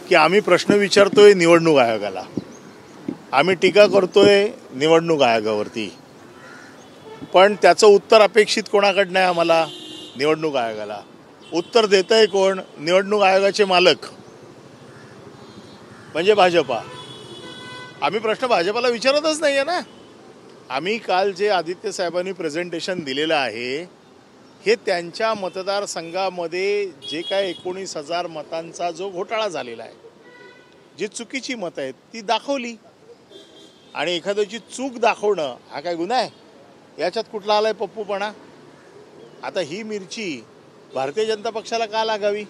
की आम्ही प्रश्न विचारतोय निवडणूक आयोगाला, आम्ही टीका करतोय निवडणूक आयोगावरती, पण त्याचं उत्तर अपेक्षित कोणाकडनं आहे आम्हाला? निवडणूक आयोगाला. उत्तर देतंय कोण? निवडणूक आयोगाचे मालक म्हणजे भाजपा. आम्ही प्रश्न भाजपाला विचारतच नाही आहे ना. आम्ही काल जे आदित्य साहेबांनी प्रेझेंटेशन दिलेलं आहे हे त्यांच्या मतदारसंघामध्ये जे काय 19,000 मतांचा जो घोटाळा झालेला आहे, जी चुकीची मतं आहेत ती दाखवली. आणि एखाद्याची चूक दाखवणं हा काय गुन्हा आहे? याच्यात कुठला आलाय पप्पूपणा? आता ही मिरची भारतीय जनता पक्षाला का लागावी?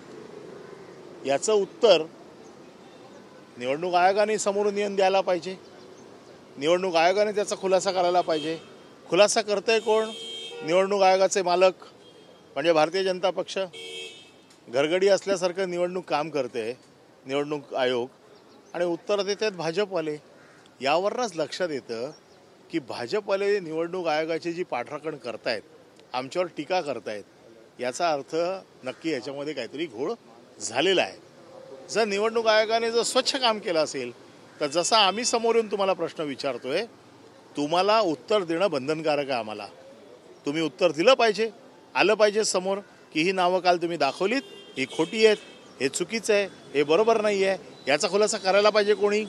याचं उत्तर निवडणूक आयोगाने समोरून येऊन द्यायला पाहिजे. निवडणूक आयोगाने त्याचा खुलासा करायला पाहिजे. खुलासा करतंय कोण? निवडणूक आयोगाचे मालक म्हणजे भारतीय जनता पक्ष. घरगडी असल्यासारखं निवडणूक काम करते निवडणूक आयोग आणि उत्तर देतात भाजपवाले. यावरच लक्षात येतं की भाजपवाले निवडणूक आयोगाची जी पाठराखण करतायत, आमच्यावर टीका करतायत, याचा अर्थ नक्की याच्यामध्ये काहीतरी घोळ झालेला आहे. जर निवडणूक आयोगाने जर स्वच्छ काम केलं असेल तर जसं आम्ही समोर येऊन तुम्हाला प्रश्न विचारतोय, तुम्हाला उत्तर देणं बंधनकारक आहे आम्हाला. तुम्ही उत्तर दिलं पाहिजे, आलं पाहिजे समोर की ही नावं काल तुम्ही दाखवलीत, ही खोटी आहेत, हे चुकीचं आहे, हे बरोबर नाही आहे. याचा खुलासा करायला पाहिजे कोणी?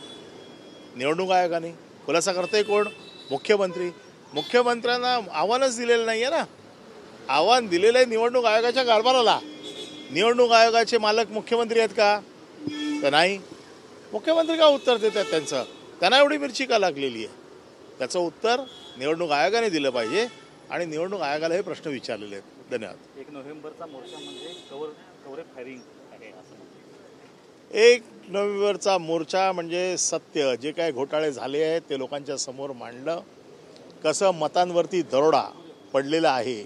निवडणूक आयोगाने. खुलासा करतंय कोण? मुख्यमंत्री. मुख्यमंत्र्यांना आव्हानच दिलेलं नाही आहे ना. आव्हान दिलेलं आहे निवडणूक आयोगाच्या कारभाराला. निवडणूक आयोगाचे मालक मुख्यमंत्री आहेत का? तर नाही. मुख्यमंत्री का उत्तर देतात त्यांचं? त्यांना एवढी मिरची का लागलेली आहे? त्याचं उत्तर निवडणूक आयोगाने दिलं पाहिजे आणि निवडणूक आयोगाला हे प्रश्न विचारलेले आहेत. धन्यवाद. 1 नोव्हेंबरचा मोर्चा म्हणजे कव्हर फायरिंग आहे असं. 1 नोव्हेंबरचा मोर्चा म्हणजे सत्य, जे काय घोटाळे झाले आहेत ते लोकांच्या समोर मांडलं. कसं मतांवरती दरोडा पडलेला आहे,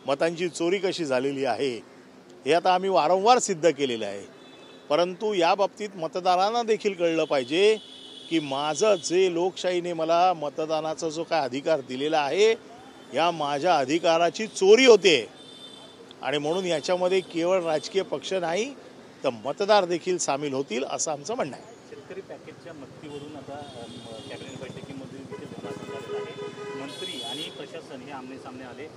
मतांची चोरी कशी झालेली आहे हे आता आम्ही वारंवार सिद्ध केलेलं आहे. परंतु या बाबतीत मतदारांना देखील कळलं पाहिजे की माझं जे लोकशाहीने मला मतदानाचा जो काय अधिकार दिलेला आहे, या माझ्या अधिकाराची चोरी होते. आणि म्हणून याच्यामध्ये केवळ राजकीय पक्ष नाही तर मतदार देखील सामील होतील असं आमचं म्हणणं आहे. शेतकरी पॅकेजच्या मदतीवरून आता कॅबिनेट बैठकीमध्ये देखील धोरणासन झालेलं आहे. मंत्री आणि प्रशासन हे आमने सामने आले.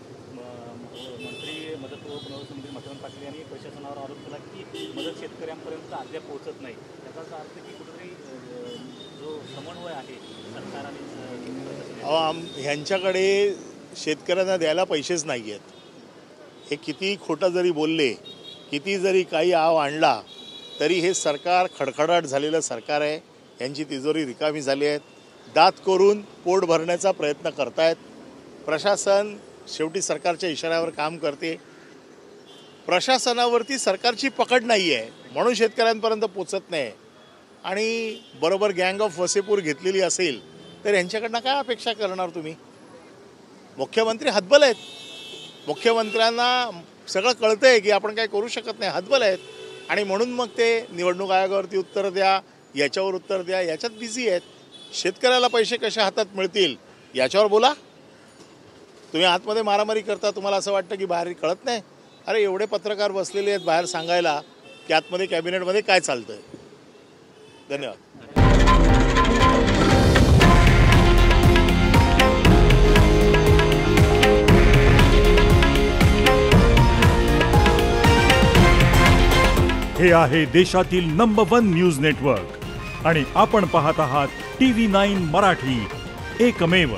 मंत्री मदत व पुनर्वसन मंत्री मकरंद पाटील यांनी प्रशासनावर आरोप केला की मदत शेतकऱ्यांपर्यंत अद्याप पोहोचत नाही. याचा अर्थ की कुठेतरी जो समन्वय आहे सरकार आणि ह्यांच्याकडे शेतकऱ्यांना द्यायला पैसेच नाही आहेत. हे किती खोटं जरी बोलले, किती जरी काही आव आणला तरी हे सरकार खडखडाट झालेलं सरकार आहे. यांची तिजोरी रिकामी झाली आहेत. दात करून पोट भरण्याचा प्रयत्न करतायत. प्रशासन शेवटी सरकारच्या इशाऱ्यावर काम करते. प्रशासनावरती सरकारची पकड नाही आहे म्हणून शेतकऱ्यांपर्यंत पोचत नाही. आणि बरोबर गँग ऑफ वसेपूर घेतलेली असेल तर यांच्याकडनं काय अपेक्षा करणार तुम्ही? मुख्यमंत्री हतबल आहेत. मुख्यमंत्र्यांना सगळं कळतंय की आपण काय करू शकत नाही, हतबल आहेत. आणि म्हणून मग ते निवडणूक आयोगावरती उत्तर द्या, याच्यावर उत्तर द्या, याच्यात बिझी आहेत. शेतकऱ्याला पैसे कशा हातात मिळतील याच्यावर बोला. तुम्ही आतमध्ये मारामारी करता. तुम्हाला असं वाटतं की बाहेर कळत नाही? अरे एवढे पत्रकार बसलेले आहेत बाहेर सांगायला की आतमध्ये कॅबिनेटमध्ये काय चालतंय. धन्यवाद. हे आहे देशातील नंबर 1 न्यूज नेटवर्क आणि आपण पाहत आहात TV9 मराठी, एकमेव.